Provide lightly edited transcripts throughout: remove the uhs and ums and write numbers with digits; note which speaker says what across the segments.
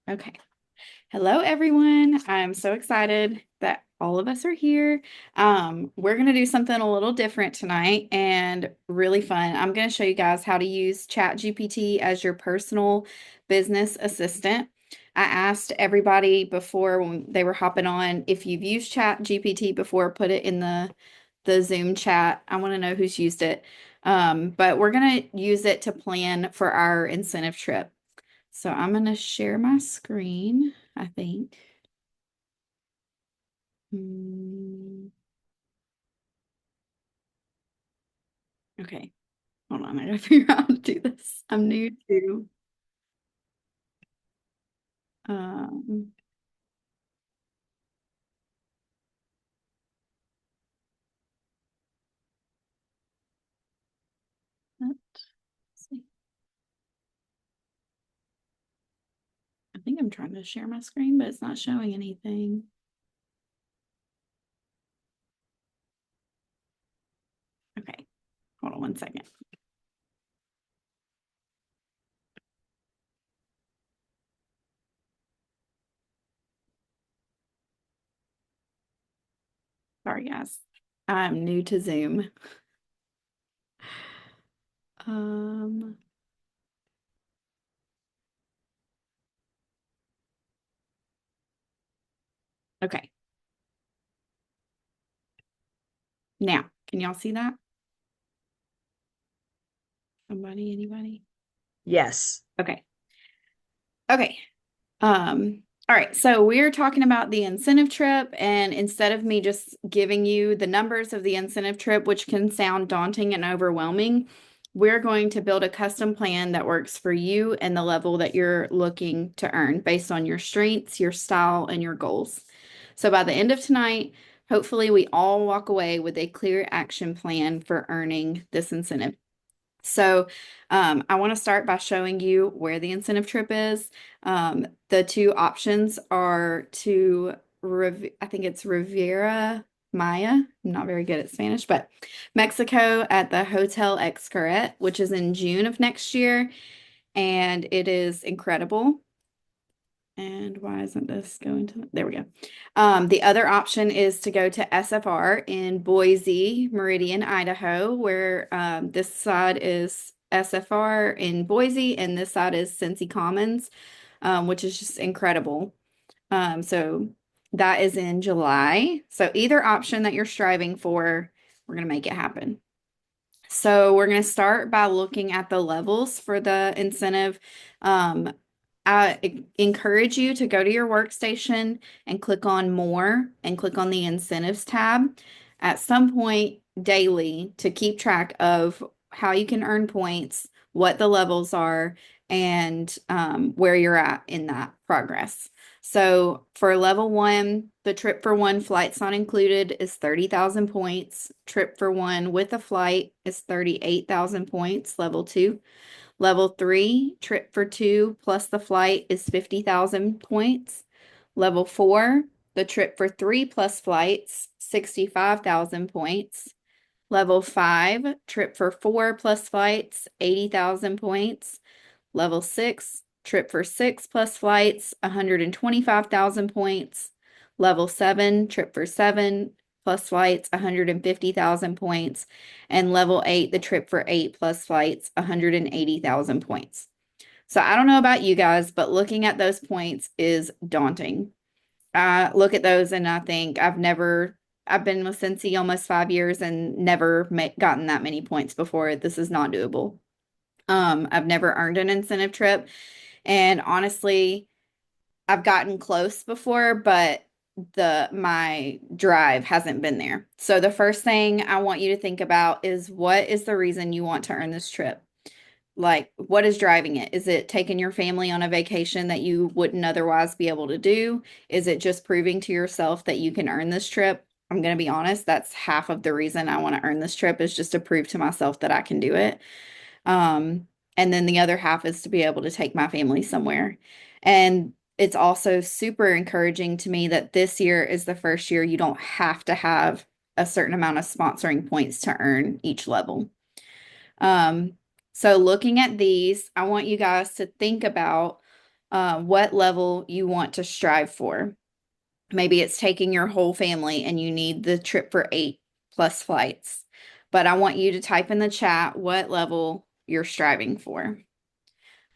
Speaker 1: Okay. Hello, everyone. I'm so excited that all of us are here. We're going to do something a little different tonight and really fun. I'm going to show you guys how to use Chat GPT as your personal business assistant. I asked everybody before when they were hopping on, if you've used Chat GPT before, put it in the Zoom chat. I want to know who's used it. But we're going to use it to plan for our incentive trip. So I'm going to share my screen, I think. Mm, okay, hold on. I gotta figure out how to do this. I'm new to um let's see. I think I'm trying to share my screen, but it's not showing anything. Okay, hold on one second. Sorry, guys. I'm new to Zoom. Um, okay. Now, can y'all see that? Somebody, anybody?
Speaker 2: Yes.
Speaker 1: Okay. Okay. all right, so we're talking about the incentive trip, and instead of me just giving you the numbers of the incentive trip, which can sound daunting and overwhelming, we're going to build a custom plan that works for you and the level that you're looking to earn based on your strengths, your style, and your goals. So by the end of tonight, hopefully we all walk away with a clear action plan for earning this incentive. So I want to start by showing you where the incentive trip is. The two options are to, I think it's Riviera Maya. I'm not very good at Spanish, but Mexico at the Hotel Xcaret, which is in June of next year. And it is incredible. And why isn't this going to, there we go. The other option is to go to SFR in Boise, Meridian, Idaho, where this side is SFR in Boise and this side is Scentsy Commons, which is just incredible. So that is in July. So either option that you're striving for, we're going to make it happen. So we're going to start by looking at the levels for the incentive. Um, I encourage you to go to your workstation and click on more and click on the incentives tab at some point daily to keep track of how you can earn points, what the levels are, and where you're at in that progress. So for level one, the trip for one, flights not included, is 30,000 points. Trip for one with a flight is 38,000 points, level two. Level three, trip for two plus the flight is 50,000 points. Level four, the trip for three plus flights, 65,000 points. Level five, trip for four plus flights, 80,000 points. Level six, trip for six plus flights, 125,000 points. Level seven, trip for seven plus flights, 150,000 points. And level eight, the trip for eight plus flights, 180,000 points. So I don't know about you guys, but looking at those points is daunting. I look at those and I think I've been with Cincy almost 5 years and never gotten that many points before. This is not doable. I've never earned an incentive trip. And honestly, I've gotten close before, but my drive hasn't been there. So the first thing I want you to think about is what is the reason you want to earn this trip? Like, what is driving it? Is it taking your family on a vacation that you wouldn't otherwise be able to do? Is it just proving to yourself that you can earn this trip? I'm going to be honest, that's half of the reason I want to earn this trip is just to prove to myself that I can do it. Um, and then the other half is to be able to take my family somewhere. And it's also super encouraging to me that this year is the first year you don't have to have a certain amount of sponsoring points to earn each level. Um, so looking at these, I want you guys to think about what level you want to strive for. Maybe it's taking your whole family and you need the trip for 8+ flights. But I want you to type in the chat what level you're striving for.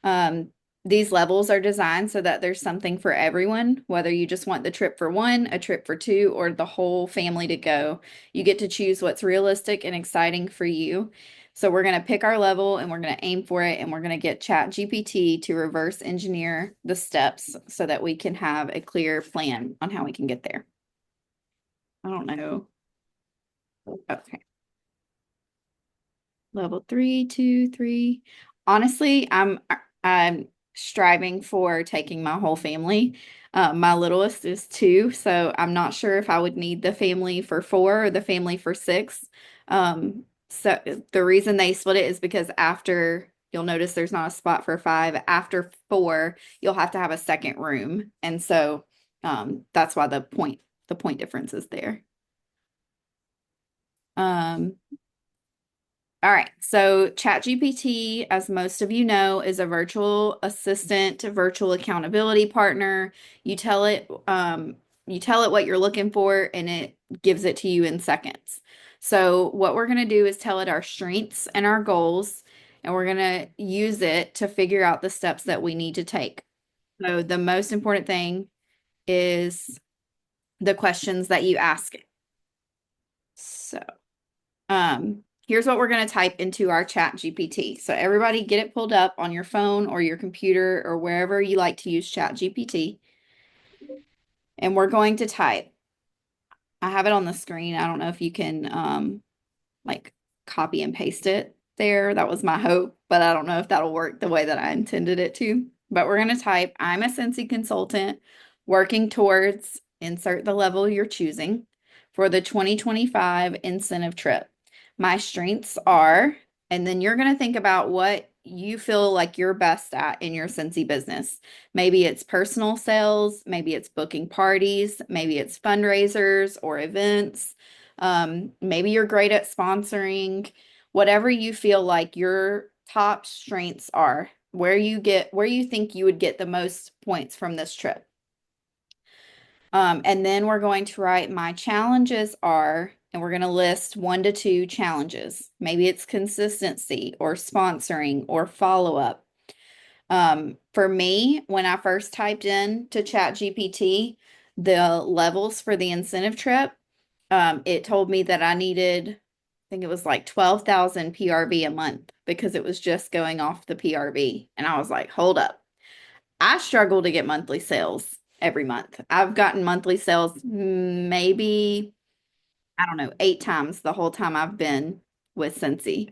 Speaker 1: Um, these levels are designed so that there's something for everyone, whether you just want the trip for one, a trip for two, or the whole family to go. You get to choose what's realistic and exciting for you. So we're going to pick our level and we're going to aim for it, and we're going to get Chat GPT to reverse engineer the steps so that we can have a clear plan on how we can get there. I don't know. Okay. Level 3, 2, 3. Honestly, I'm striving for taking my whole family. My littlest is 2, so I'm not sure if I would need the family for 4 or the family for 6. So the reason they split it is because after, you'll notice there's not a spot for 5. After 4, you'll have to have a second room, and so that's why the point difference is there. Um, All right, so ChatGPT, as most of you know, is a virtual assistant, a virtual accountability partner. You tell it what you're looking for, and it gives it to you in seconds. So what we're gonna do is tell it our strengths and our goals, and we're gonna use it to figure out the steps that we need to take. So the most important thing is the questions that you ask it. So here's what we're going to type into our Chat GPT. So everybody get it pulled up on your phone or your computer or wherever you like to use Chat GPT. And we're going to type. I have it on the screen. I don't know if you can like copy and paste it there. That was my hope, but I don't know if that'll work the way that I intended it to. But we're going to type, I'm a Scentsy consultant working towards, insert the level you're choosing for the 2025 incentive trip. My strengths are, and then you're going to think about what you feel like you're best at in your Scentsy business. Maybe it's personal sales, maybe it's booking parties, maybe it's fundraisers or events. Maybe you're great at sponsoring, whatever you feel like your top strengths are, where you think you would get the most points from this trip. And then we're going to write my challenges are, and we're going to list 1 to 2 challenges. Maybe it's consistency or sponsoring or follow-up. For me, when I first typed in to Chat GPT the levels for the incentive trip, it told me that I needed, I think it was like 12,000 PRV a month because it was just going off the PRV. And I was like, hold up. I struggle to get monthly sales every month. I've gotten monthly sales maybe, I don't know, 8 times the whole time I've been with Scentsy.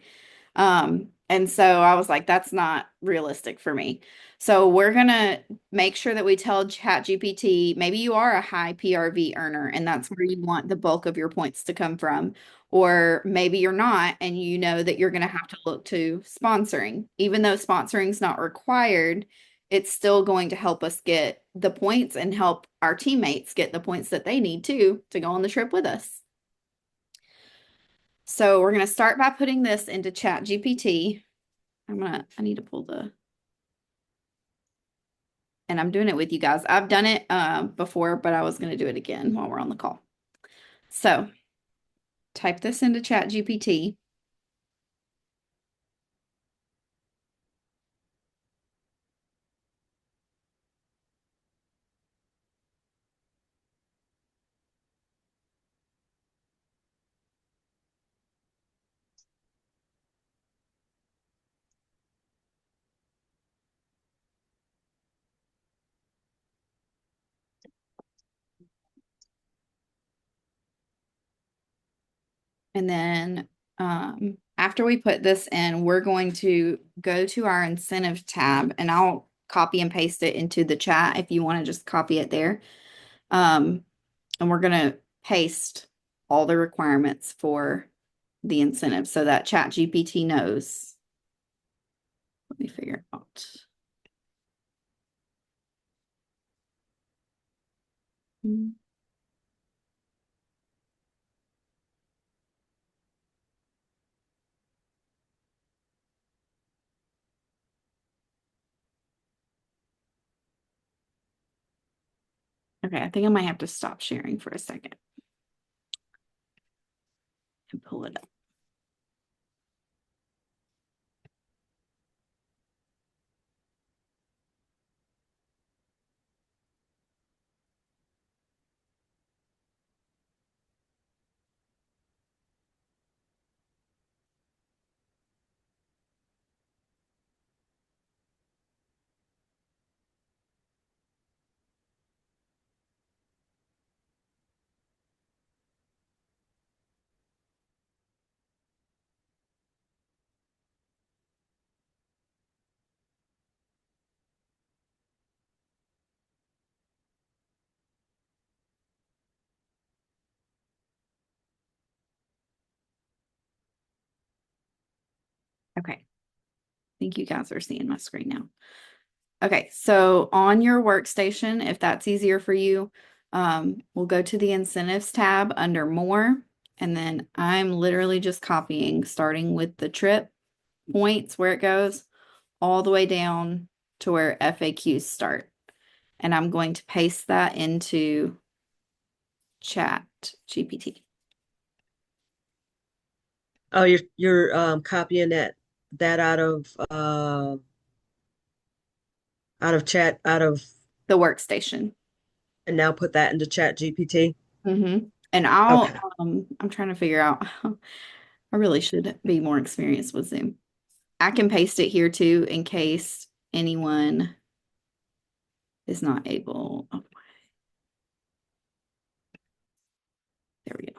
Speaker 1: And so I was like, that's not realistic for me. So we're gonna make sure that we tell ChatGPT, maybe you are a high PRV earner and that's where you want the bulk of your points to come from. Or maybe you're not, and you know that you're gonna have to look to sponsoring. Even though sponsoring is not required, it's still going to help us get the points and help our teammates get the points that they need to go on the trip with us. So we're going to start by putting this into Chat GPT. I need to pull and I'm doing it with you guys. I've done it before, but I was going to do it again while we're on the call. So type this into Chat GPT. And then after we put this in, we're going to go to our incentive tab, and I'll copy and paste it into the chat if you want to just copy it there. And we're going to paste all the requirements for the incentive so that Chat GPT knows. Let me figure it out. Okay, I think I might have to stop sharing for a second and pull it up. Okay, I think you guys are seeing my screen now. Okay, so on your workstation, if that's easier for you, we'll go to the incentives tab under more, and then I'm literally just copying, starting with the trip points where it goes all the way down to where FAQs start. And I'm going to paste that into Chat GPT.
Speaker 2: Oh, you're copying that out of
Speaker 1: The workstation.
Speaker 2: and now put that into Chat GPT.
Speaker 1: And
Speaker 2: Okay.
Speaker 1: I'm trying to figure out, I really should be more experienced with Zoom. I can paste it here too in case anyone is not able. Oh, there we go.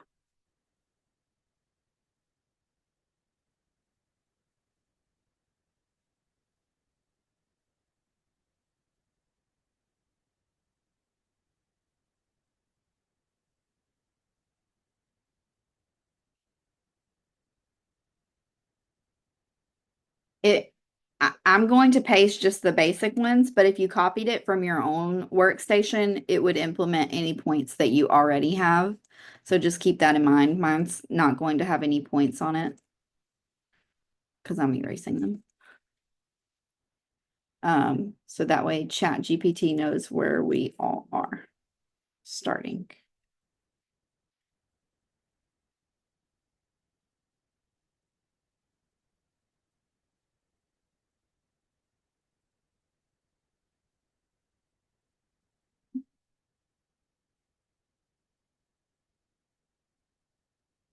Speaker 1: It, I'm going to paste just the basic ones, but if you copied it from your own workstation, it would implement any points that you already have. So just keep that in mind. Mine's not going to have any points on it because I'm erasing them. So that way Chat GPT knows where we all are starting.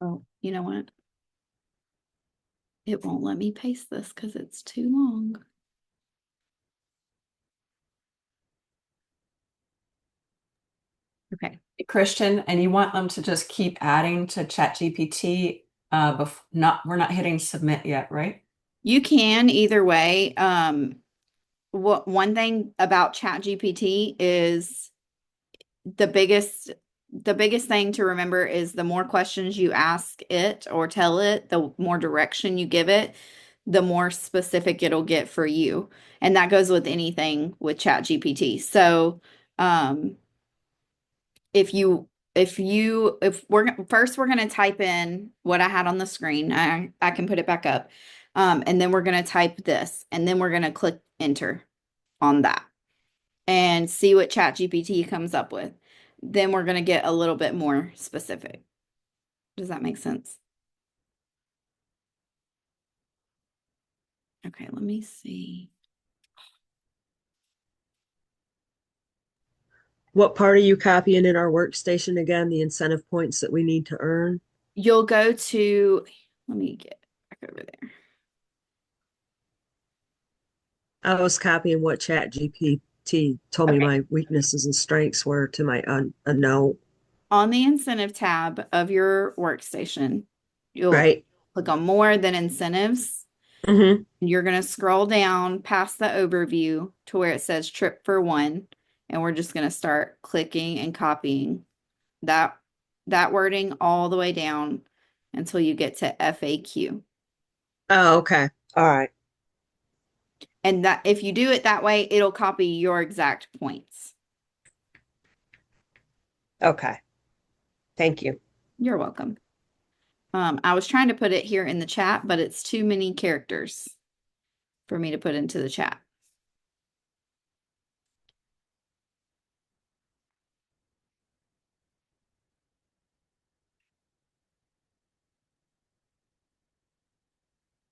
Speaker 1: Oh, you know what? It won't let me paste this because it's too long. Okay.
Speaker 3: Christian, and you want them to just keep adding to ChatGPT, we're not hitting submit yet, right?
Speaker 1: You can either way. What one thing about Chat GPT is the biggest thing to remember is the more questions you ask it or tell it, the more direction you give it, the more specific it'll get for you. And that goes with anything with Chat GPT. So, if we're first we're going to type in what I had on the screen. I can put it back up. And then we're going to type this and then we're going to click enter on that and see what Chat GPT comes up with. Then we're going to get a little bit more specific. Does that make sense? Okay, let me see.
Speaker 2: What part are you copying in our workstation again? The incentive points that we need to earn?
Speaker 1: You'll go to, let me get back over there.
Speaker 2: I was copying what Chat GPT told me
Speaker 1: Okay.
Speaker 2: my weaknesses and strengths were to my a note.
Speaker 1: On the incentive tab of your workstation, you'll
Speaker 2: Right.
Speaker 1: click on more than incentives.
Speaker 2: Mm-hmm.
Speaker 1: You're going to scroll down past the overview to where it says trip for one. And we're just going to start clicking and copying that that wording all the way down until you get to FAQ.
Speaker 2: Oh, okay. All right.
Speaker 1: And that if you do it that way, it'll copy your exact points.
Speaker 2: Okay. Thank you.
Speaker 1: You're welcome. I was trying to put it here in the chat, but it's too many characters for me to put into the chat.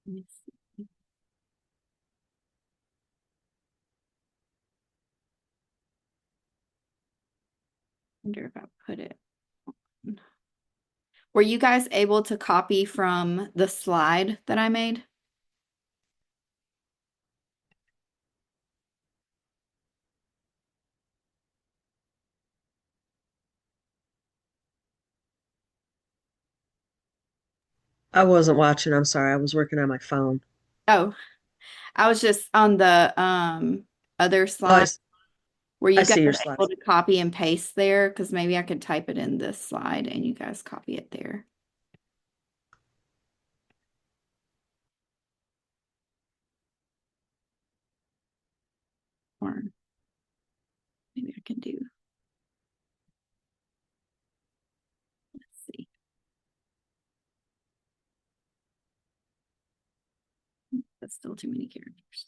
Speaker 1: Let me see. Wonder if I put it. Were you guys able to copy from the slide that I made?
Speaker 2: I wasn't watching. I'm sorry. I was working on my phone.
Speaker 1: Oh, I was just on the other
Speaker 2: Oh,
Speaker 1: slide. Were
Speaker 2: I
Speaker 1: you guys
Speaker 2: see your
Speaker 1: able
Speaker 2: slides.
Speaker 1: to copy and paste there? Because maybe I could type it in this slide and you guys copy it there. Or maybe I can do, let's see. That's still too many characters.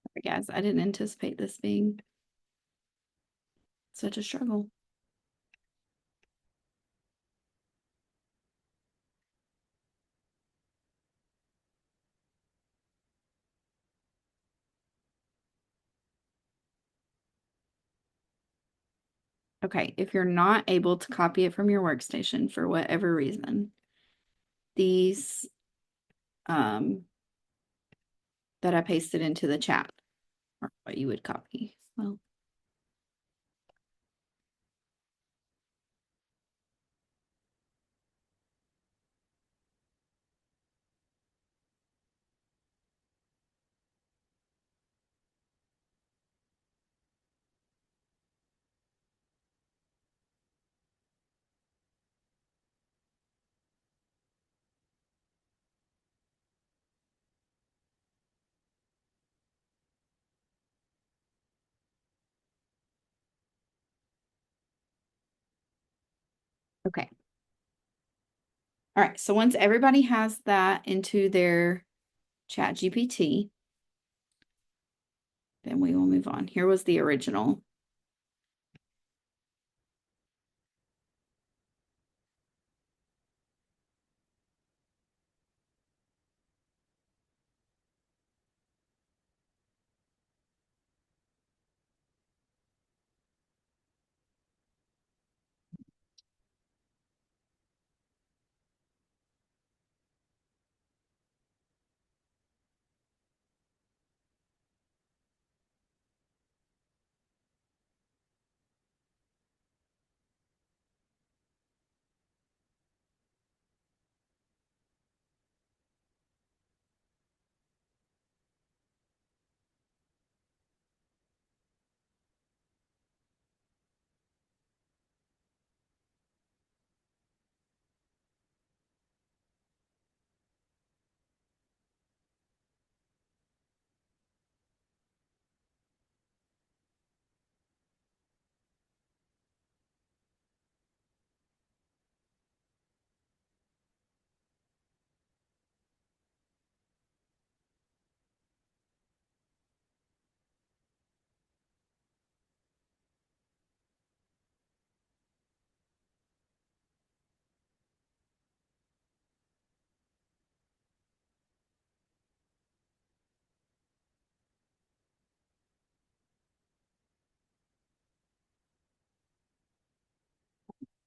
Speaker 1: Sorry, guys, I didn't anticipate this being such a struggle. Okay, if you're not able to copy it from your workstation for whatever reason, these that I pasted into the chat are what you would copy. Well, okay. All right, so once everybody has that into their Chat GPT, then we will move on. Here was the original.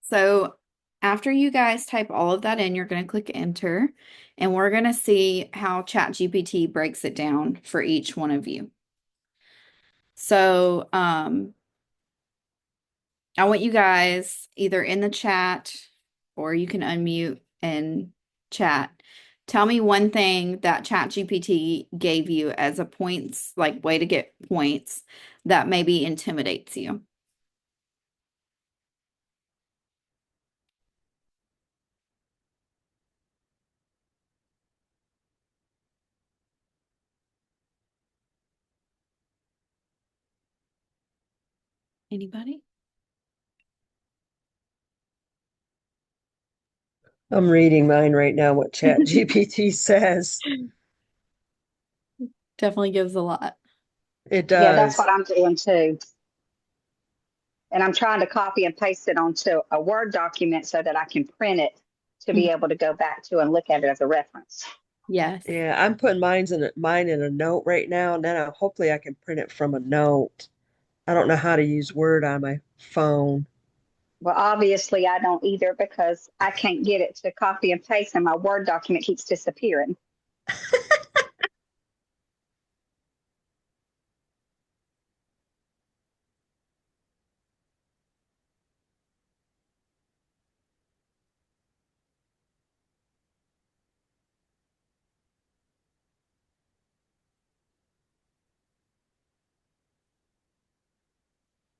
Speaker 1: So after you guys type all of that in, you're going to click enter, and we're going to see how ChatGPT breaks it down for each one of you. So I want you guys either in the chat or you can unmute and chat. Tell me one thing that ChatGPT gave you as a points, like way to get points that maybe intimidates you. Anybody?
Speaker 2: I'm reading mine right now, what Chat GPT says.
Speaker 1: Definitely gives a lot.
Speaker 2: It
Speaker 4: Yeah, that's
Speaker 2: does.
Speaker 4: what I'm doing too. And I'm trying to copy and paste it onto a Word document so that I can print it to be
Speaker 1: Mhm.
Speaker 4: able to go back to and look at it as a reference.
Speaker 1: Yes.
Speaker 2: Yeah, I'm putting mine in a note right now, and then hopefully I can print it from a note. I don't know how to use Word on my phone.
Speaker 4: Well, obviously, I don't either because I can't get it to copy and paste, and my Word document keeps disappearing.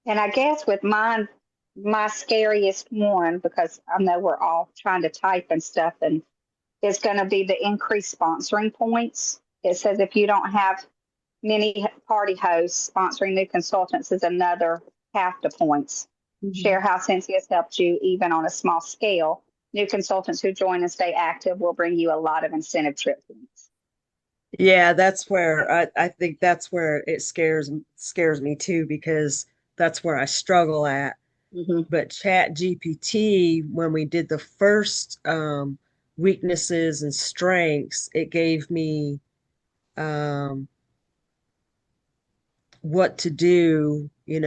Speaker 4: And I guess with mine, my scariest one, because I know we're all trying to type and stuff, and is going to be the increased sponsoring points. It says if you don't have many party hosts, sponsoring new consultants is another half the points.
Speaker 1: Mhm.
Speaker 4: Share how Scentsy has helped you even on a small scale. New consultants who join and stay active will bring you a lot of incentive trip points.
Speaker 2: Yeah, that's where I think that's where it scares me too, because that's where I struggle at.
Speaker 4: Mm-hmm.
Speaker 2: But Chat GPT, when we did the first weaknesses and strengths, it gave me um, what to do, at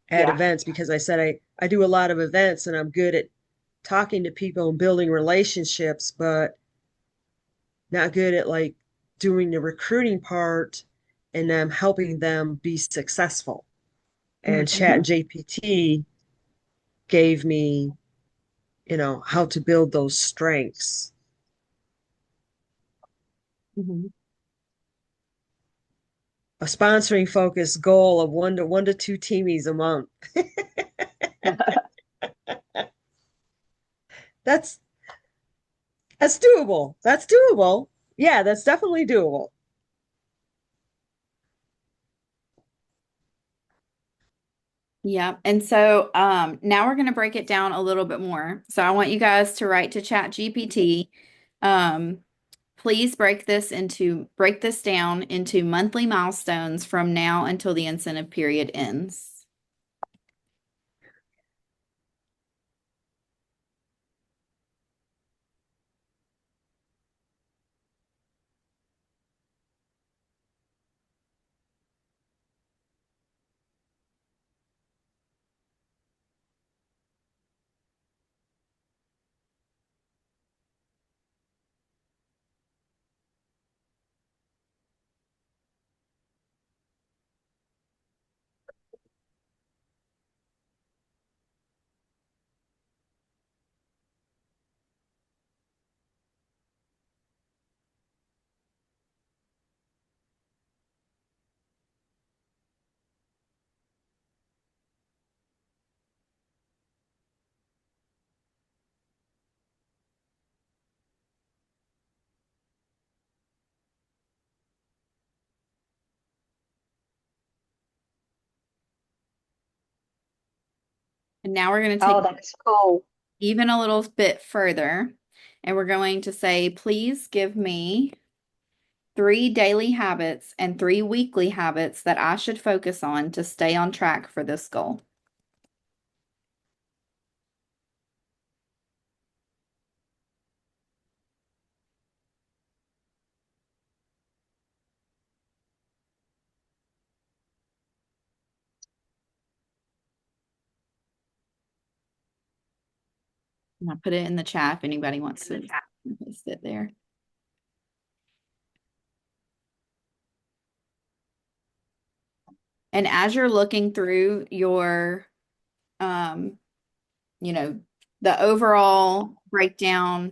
Speaker 4: Yeah.
Speaker 2: events, because I said I do a lot of events and I'm good at talking to people and building relationships, but not good at like doing the recruiting part and helping them be successful. And Chat
Speaker 1: Mhm.
Speaker 2: GPT gave me, how to build those strengths.
Speaker 1: Mhm.
Speaker 2: A sponsoring focused goal of one to two teamies a month. That's that's doable. That's doable. Yeah, that's definitely doable.
Speaker 1: Yeah. And so now we're going to break it down a little bit more. So I want you guys to write to Chat GPT. Um, please break this down into monthly milestones from now until the incentive period ends. And now we're going to
Speaker 4: Oh,
Speaker 1: take
Speaker 4: that's cool.
Speaker 1: even a little bit further, and we're going to say, please give me 3 daily habits and 3 weekly habits that I should focus on to stay on track for this goal. And I put it in the chat if anybody wants to paste it there. And as you're looking through your, um, you know, the overall breakdown,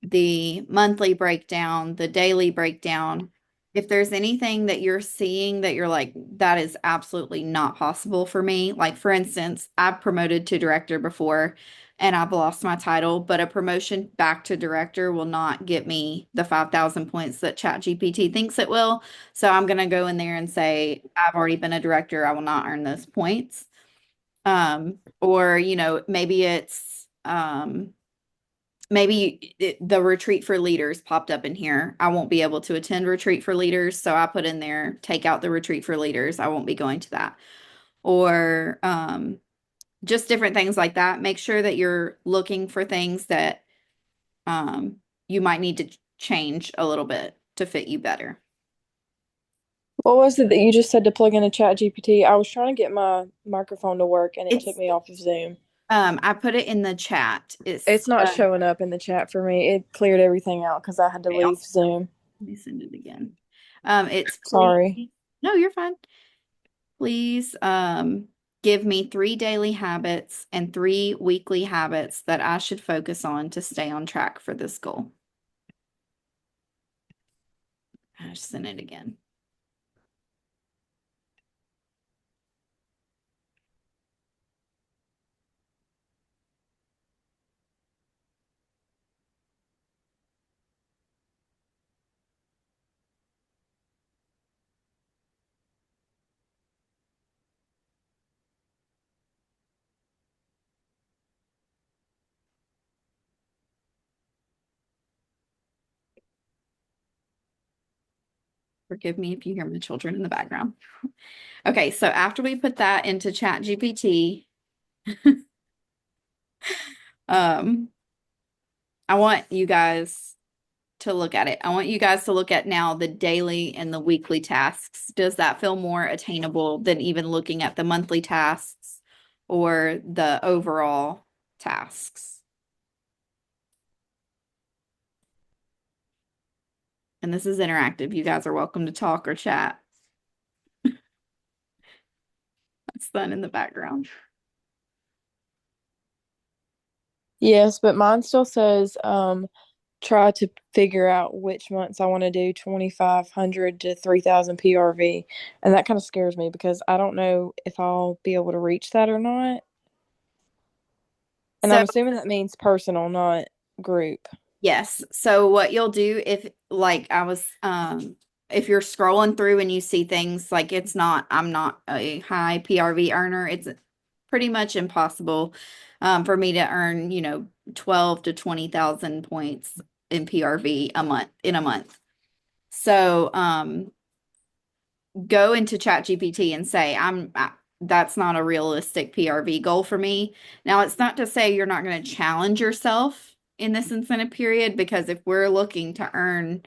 Speaker 1: the monthly breakdown, the daily breakdown, if there's anything that you're seeing that you're like, that is absolutely not possible for me. Like, for instance, I've promoted to director before and I've lost my title, but a promotion back to director will not get me the 5,000 points that ChatGPT thinks it will. So I'm going to go in there and say, I've already been a director. I will not earn those points. Or, maybe it's, maybe the retreat for leaders popped up in here. I won't be able to attend retreat for leaders, so I put in there, take out the retreat for leaders. I won't be going to that. Or just different things like that. Make sure that you're looking for things that you might need to change a little bit to fit you better.
Speaker 5: What was it that you just said to plug into Chat GPT? I was trying to get my microphone to work and it took
Speaker 1: It's
Speaker 5: me off of Zoom.
Speaker 1: I put it in the chat.
Speaker 5: It's not showing up in the chat for me. It cleared everything out because I had to
Speaker 1: okay,
Speaker 5: leave Zoom.
Speaker 1: let me send it again. It's
Speaker 5: Sorry.
Speaker 1: No, you're fine. Please give me 3 daily habits and 3 weekly habits that I should focus on to stay on track for this goal. I just sent it again. Forgive me if you hear my children in the background. Okay, so after we put that into Chat GPT, I want you guys to look at it. I want you guys to look at now the daily and the weekly tasks. Does that feel more attainable than even looking at the monthly tasks or the overall tasks? And this is interactive. You guys are welcome to talk or chat. That's fun in the background.
Speaker 5: Yes, but mine still says try to figure out which months I want to do 2,500 to 3,000 PRV. And that kind of scares me because I don't know if I'll be able to reach that or not. And
Speaker 1: So
Speaker 5: I'm assuming that means personal, not group.
Speaker 1: yes. So what you'll do if like I was if you're scrolling through and you see things like I'm not a high PRV earner, it's pretty much impossible for me to earn, 12 to 20,000 points in PRV a month. So go into Chat GPT and say, that's not a realistic PRV goal for me. Now, it's not to say you're not going to challenge yourself in this incentive period, because if we're looking to earn,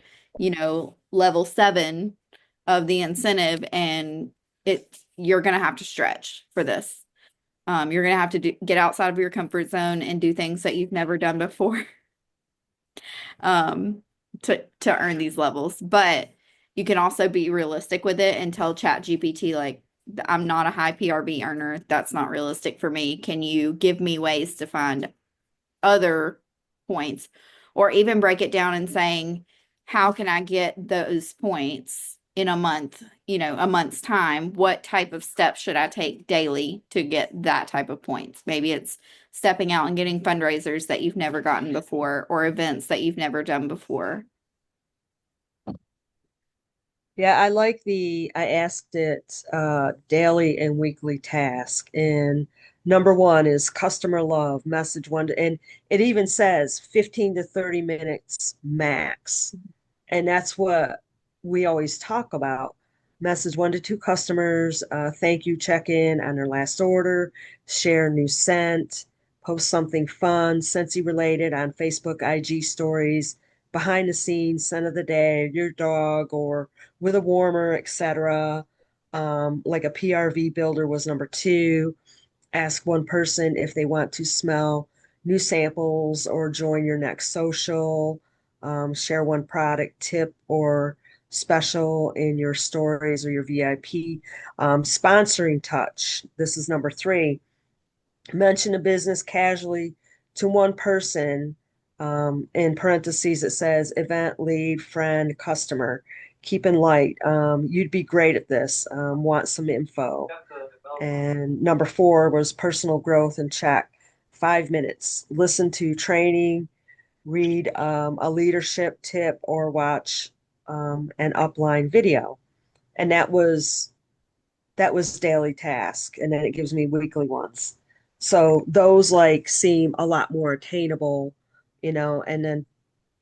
Speaker 1: level 7 of the incentive, and you're going to have to stretch for this. You're going to have to get outside of your comfort zone and do things that you've never done before to earn these levels. But you can also be realistic with it and tell Chat GPT, like, I'm not a high PRV earner. That's not realistic for me. Can you give me ways to find other points? Or even break it down and saying, how can I get those points in a month, a month's time? What type of steps should I take daily to get that type of points? Maybe it's stepping out and getting fundraisers that you've never gotten before, or events that you've never done before.
Speaker 2: Yeah, I asked it daily and weekly task. And number one is customer love, message one to, and it even says 15 to 30 minutes max. And that's what we always talk about. Message 1 to 2 customers, thank you, check in on their last order, share a new scent, post something fun, Scentsy related on Facebook, IG stories, behind the scenes, scent of the day, your dog, or with a warmer, etc. Like a PRV builder was number 2. Ask one person if they want to smell new samples or join your next social. Share one product tip or special in your stories or your VIP. Sponsoring touch. This is number 3. Mention a business casually to one person. In parentheses, it says event, lead, friend, customer. Keep in light. You'd be great at this. Want some info. And number 4 was personal growth and check. 5 minutes. Listen to training, read a leadership tip, or watch an upline video. And that was daily task. And then it gives me weekly ones. So those like seem a lot more attainable and then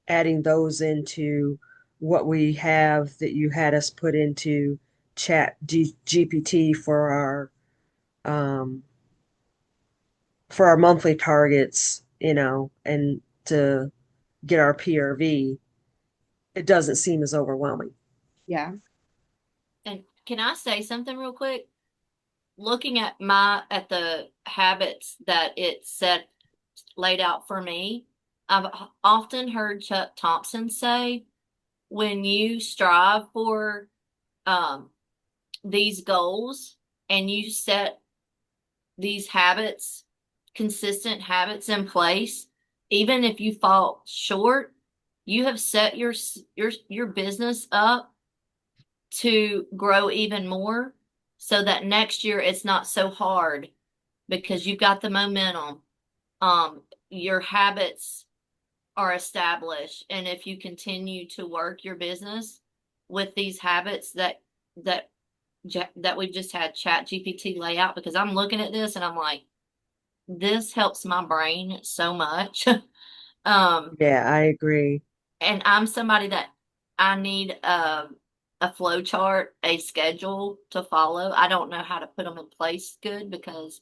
Speaker 2: adding those into what we have that you had us put into GPT um, for our monthly targets, and to get our PRV, it doesn't seem as overwhelming.
Speaker 1: Yeah.
Speaker 6: And can I say something real quick? Looking at the habits that it set laid out for me, I've often heard Chuck Thompson say, when you strive for um these goals and you set these habits, consistent habits in place, even if you fall short, you have set your business up to grow even more so that next year it's not so hard because you've got the momentum. Your habits are established, and if you continue to work your business with these habits that that we've just had Chat GPT lay out, because I'm looking at this and I'm like, this helps my brain so much. um,
Speaker 2: Yeah, I agree.
Speaker 6: and I'm somebody that I need a flow chart, a schedule to follow. I don't know how to put them in place good because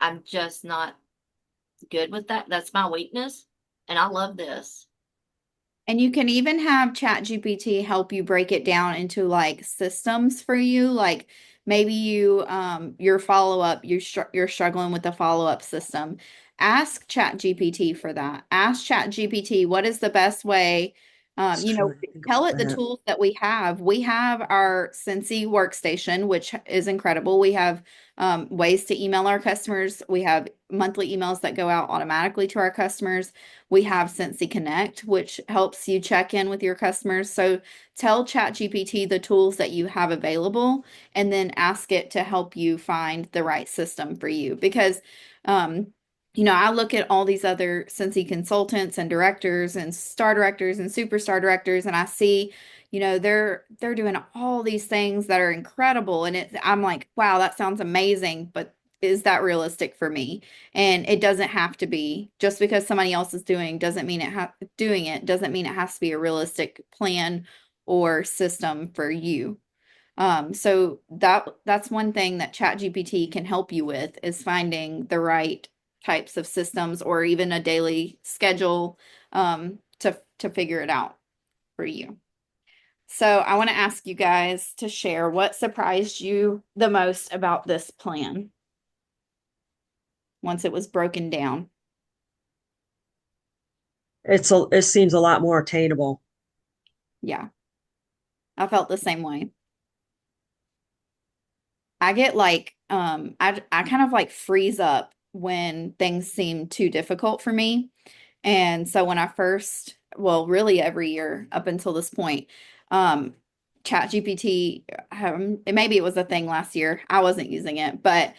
Speaker 6: I'm just not good with that. That's my weakness. And I love this.
Speaker 1: And you can even have Chat GPT help you break it down into like systems for you. Like maybe your follow-up, you're struggling with the follow-up system. Ask Chat GPT for that. Ask Chat GPT what is the best way.
Speaker 2: Just
Speaker 1: You know,
Speaker 2: trying to think
Speaker 1: tell
Speaker 2: about
Speaker 1: it the
Speaker 2: that.
Speaker 1: tools that we have. We have our Scentsy workstation, which is incredible. We have ways to email our customers. We have monthly emails that go out automatically to our customers. We have Scentsy Connect, which helps you check in with your customers. So tell ChatGPT the tools that you have available and then ask it to help you find the right system for you. Because, um, I look at all these other Scentsy consultants and directors and star directors and superstar directors, and I see, they're doing all these things that are incredible. And I'm like, wow, that sounds amazing, but is that realistic for me? And it doesn't have to be. Just because somebody else is doing it doesn't mean it has to be a realistic plan or system for you. So that's one thing that ChatGPT can help you with is finding the right types of systems or even a daily schedule to figure it out for you. So I want to ask you guys to share what surprised you the most about this plan once it was broken down.
Speaker 2: It seems a lot more attainable.
Speaker 1: Yeah, I felt the same way. I get like I kind of like freeze up when things seem too difficult for me. And so when I first, well, really every year up until this point, um ChatGPT, maybe it was a thing last year. I wasn't using it, but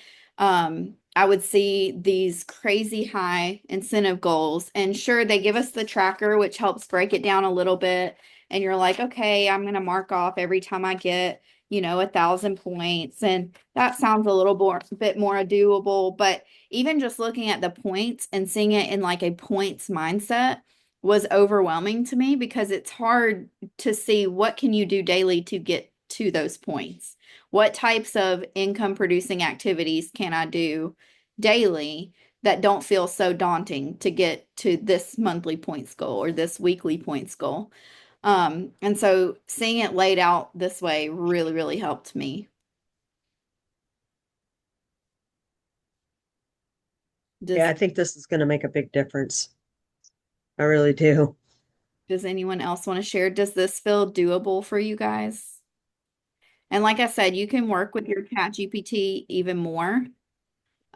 Speaker 1: I would see these crazy high incentive goals, and sure, they give us the tracker, which helps break it down a little bit. And you're like, okay, I'm gonna mark off every time I get 1,000 points. And that sounds a little bit more doable. But even just looking at the points and seeing it in like a points mindset was overwhelming to me because it's hard to see what can you do daily to get to those points. What types of income producing activities can I do daily that don't feel so daunting to get to this monthly points goal or this weekly points goal? And so seeing it laid out this way really, really helped me.
Speaker 2: Yeah,
Speaker 1: Does
Speaker 2: I think this is going to make a big difference. I really do.
Speaker 1: does anyone else want to share? Does this feel doable for you guys? And like I said, you can work with your Chat GPT even more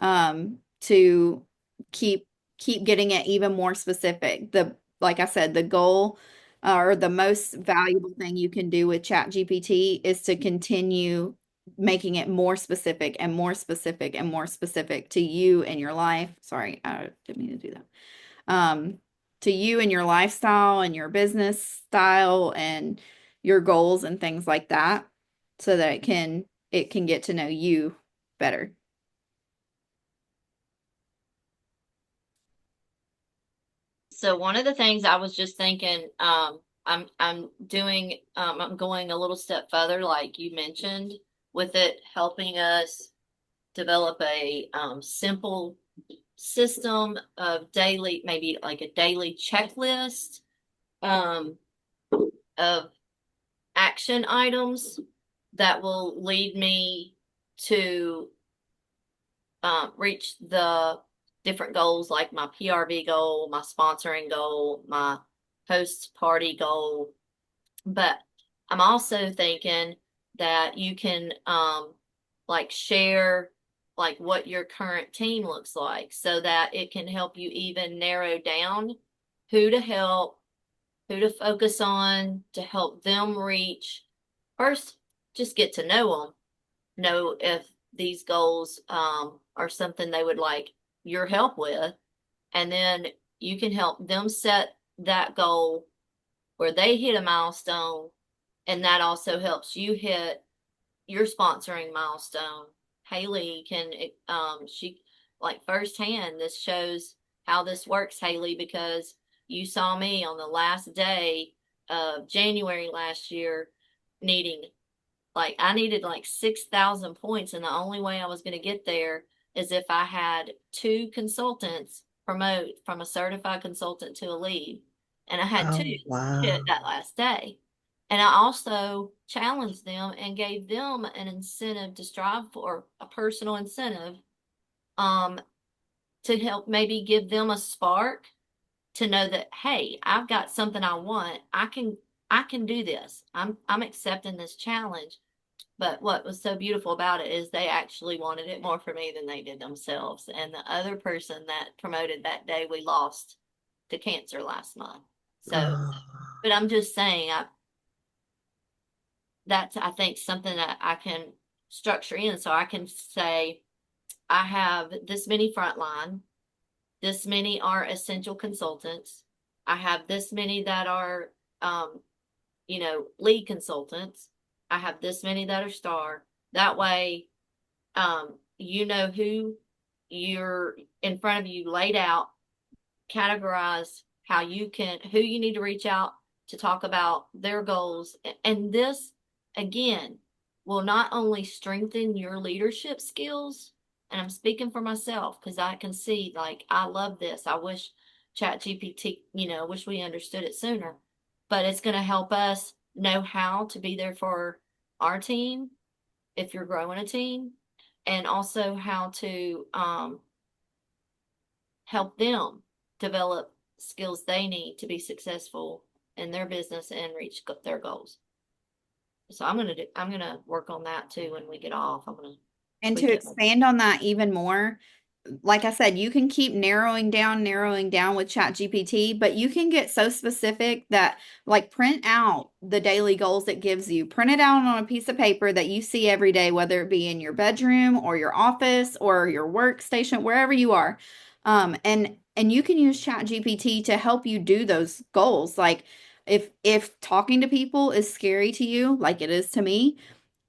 Speaker 1: to keep getting it even more specific. Like I said, the goal or the most valuable thing you can do with Chat GPT is to continue making it more specific and more specific and more specific to you and your life. Sorry, I didn't mean to do that. Um, to you and your lifestyle and your business style and your goals and things like that, so that it can get to know you better.
Speaker 6: So one of the things I was just thinking, I'm going a little step further, like you mentioned, with it helping us develop a simple system of daily, maybe like a daily checklist um, of action items that will lead me to reach the different goals, like my PRV goal, my sponsoring goal, my host party goal. But I'm also thinking that you can like share like what your current team looks like so that it can help you even narrow down who to help, who to focus on to help them reach. First, just get to know if these goals are something they would like your help with, and then you can help them set that goal where they hit a milestone, and that also helps you hit your sponsoring milestone. Haley can she like firsthand, this shows how this works, Haley, because you saw me on the last day of January last year needing like I needed like 6,000 points, and the only way I was going to get there is if I had two consultants promote from a certified consultant to a lead. And I had two
Speaker 2: Oh, wow.
Speaker 6: hit that last day. And I also challenged them and gave them an incentive to strive for, a personal incentive, um, to help maybe give them a spark to know that, hey, I've got something I want. I can do this. I'm accepting this challenge. But what was so beautiful about it is they actually wanted it more for me than they did themselves. And the other person that promoted that day, we lost to cancer last month. So,
Speaker 2: Oh,
Speaker 6: but I'm just saying, that's, I think, something that I can structure in. So I can say, I have this many frontline, this many are essential consultants. I have this many that are, um, lead consultants. I have this many that are star. That way, you know who you're in front of you laid out, categorize how you can, who you need to reach out to talk about their goals. And this, again, will not only strengthen your leadership skills, and I'm speaking for myself because I can see, like, I love this. I wish Chat GPT, wish we understood it sooner, but it's going to help us know how to be there for our team if you're growing a team, and also how to help them develop skills they need to be successful in their business and reach their goals. So I'm gonna work on that too when we get off. I'm gonna
Speaker 1: And to
Speaker 6: tweak it.
Speaker 1: expand on that even more, like I said, you can keep narrowing down with Chat GPT, but you can get so specific that like print out the daily goals it gives you. Print it out on a piece of paper that you see every day, whether it be in your bedroom or your office or your workstation, wherever you are. And you can use Chat GPT to help you do those goals. Like if talking to people is scary to you, like it is to me,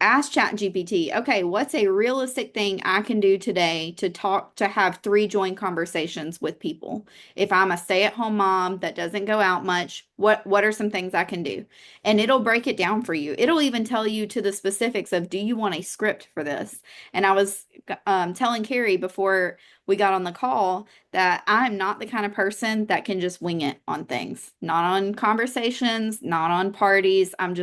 Speaker 1: ask ChatGPT, okay, what's a realistic thing I can do today to have three joint conversations with people? If I'm a stay-at-home mom that doesn't go out much, what are some things I can do? And it'll break it down for you. It'll even tell you to the specifics of, do you want a script for this? And I was telling Carrie before we got on the call that I'm not the kind of person that can just wing it on things, not on conversations, not on parties. I'm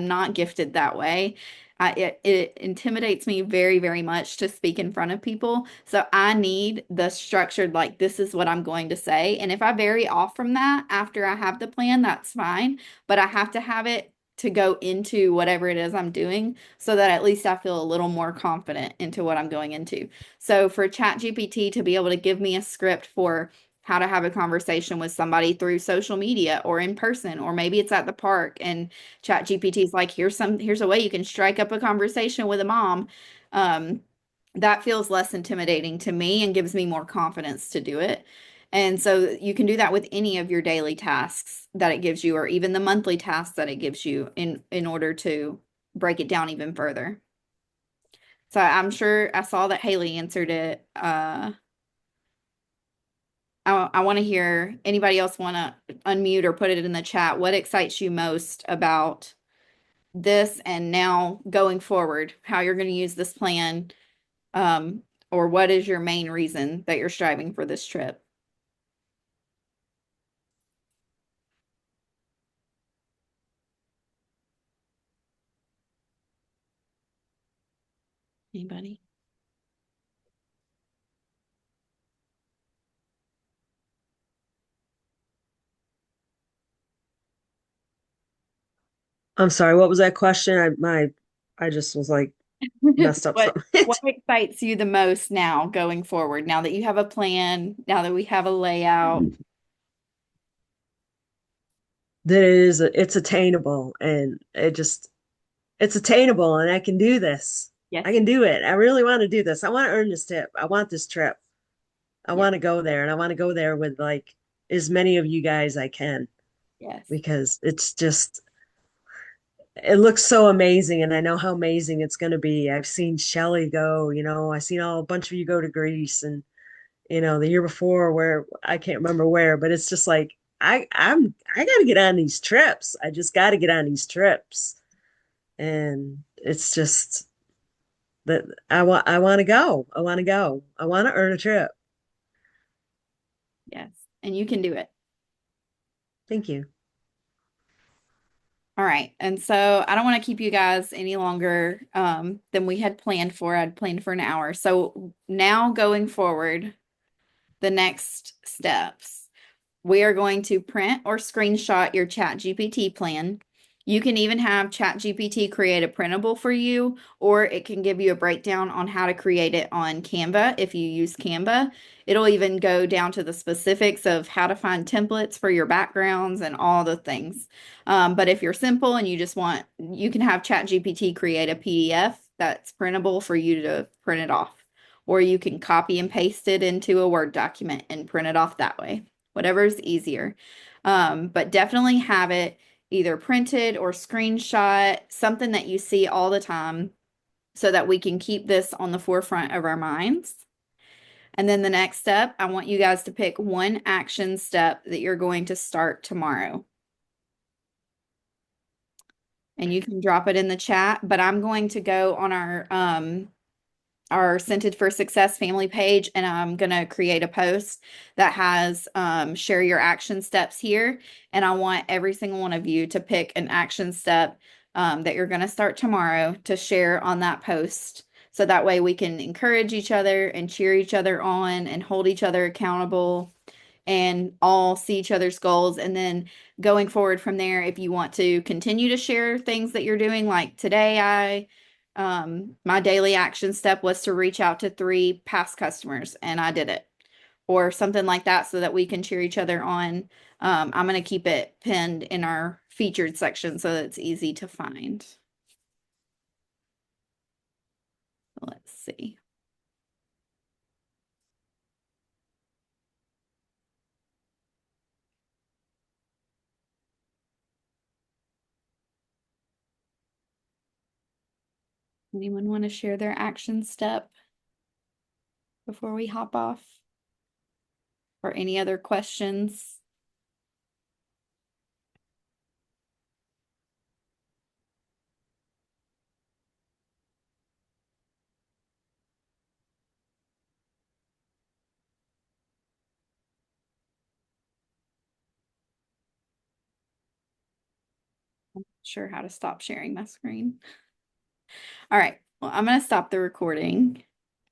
Speaker 1: not gifted that way. It intimidates me very, very much to speak in front of people. So I need the structured, like, this is what I'm going to say. And if I vary off from that after I have the plan, that's fine. But I have to have it to go into whatever it is I'm doing so that at least I feel a little more confident into what I'm going into. So for ChatGPT to be able to give me a script for how to have a conversation with somebody through social media or in person, or maybe it's at the park and ChatGPT is like, here's a way you can strike up a conversation with a mom. Um, that feels less intimidating to me and gives me more confidence to do it. And so you can do that with any of your daily tasks that it gives you, or even the monthly tasks that it gives you in order to break it down even further. So I'm sure I saw that Haley answered it. I want to hear anybody else want to unmute or put it in the chat. What excites you most about this and now going forward, how you're going to use this plan, um, or what is your main reason that you're striving for this trip? Anybody?
Speaker 2: I'm sorry, what was that question? I just was like messed up
Speaker 1: What
Speaker 2: something.
Speaker 1: what excites you the most now going forward? Now that you have a plan, now that we have a layout.
Speaker 2: That it's attainable and it's attainable and I can do this.
Speaker 1: Yes.
Speaker 2: I can do it. I really want to do this. I want to earn this tip. I want this trip. I
Speaker 1: Yes.
Speaker 2: want to go there and I want to go there with like as many of you guys I can
Speaker 1: Yes.
Speaker 2: because it looks so amazing and I know how amazing it's going to be. I've seen Shelly go, I've seen a bunch of you go to Greece and the year before where I can't remember where, but it's just like I got to get on these trips. I just got to get on these trips. And it's just that I want to go. I want to go. I want to earn a trip.
Speaker 1: Yes. And you can do it.
Speaker 2: Thank you.
Speaker 1: All right. And so I don't want to keep you guys any longer than we had planned for. I'd planned for an hour. So now going forward, the next steps. We are going to print or screenshot your Chat GPT plan. You can even have Chat GPT create a printable for you, or it can give you a breakdown on how to create it on Canva if you use Canva. It'll even go down to the specifics of how to find templates for your backgrounds and all the things. But if you're simple and you just want, you can have Chat GPT create a PDF that's printable for you to print it off, or you can copy and paste it into a Word document and print it off that way, whatever's easier. But definitely have it either printed or screenshot, something that you see all the time so that we can keep this on the forefront of our minds. And then the next step, I want you guys to pick one action step that you're going to start tomorrow. And you can drop it in the chat, but I'm going to go on our Scented for Success family page, and I'm going to create a post that has share your action steps here. And I want every single one of you to pick an action step that you're going to start tomorrow to share on that post. So that way we can encourage each other and cheer each other on and hold each other accountable and all see each other's goals. And then going forward from there, if you want to continue to share things that you're doing, like today, my daily action step was to reach out to 3 past customers, and I did it, or something like that, so that we can cheer each other on. I'm going to keep it pinned in our featured section so that it's easy to find. Let's see. Anyone want to share their action step before we hop off? Or any other questions? I'm not sure how to stop sharing my screen. All right. Well, I'm going to stop the recording.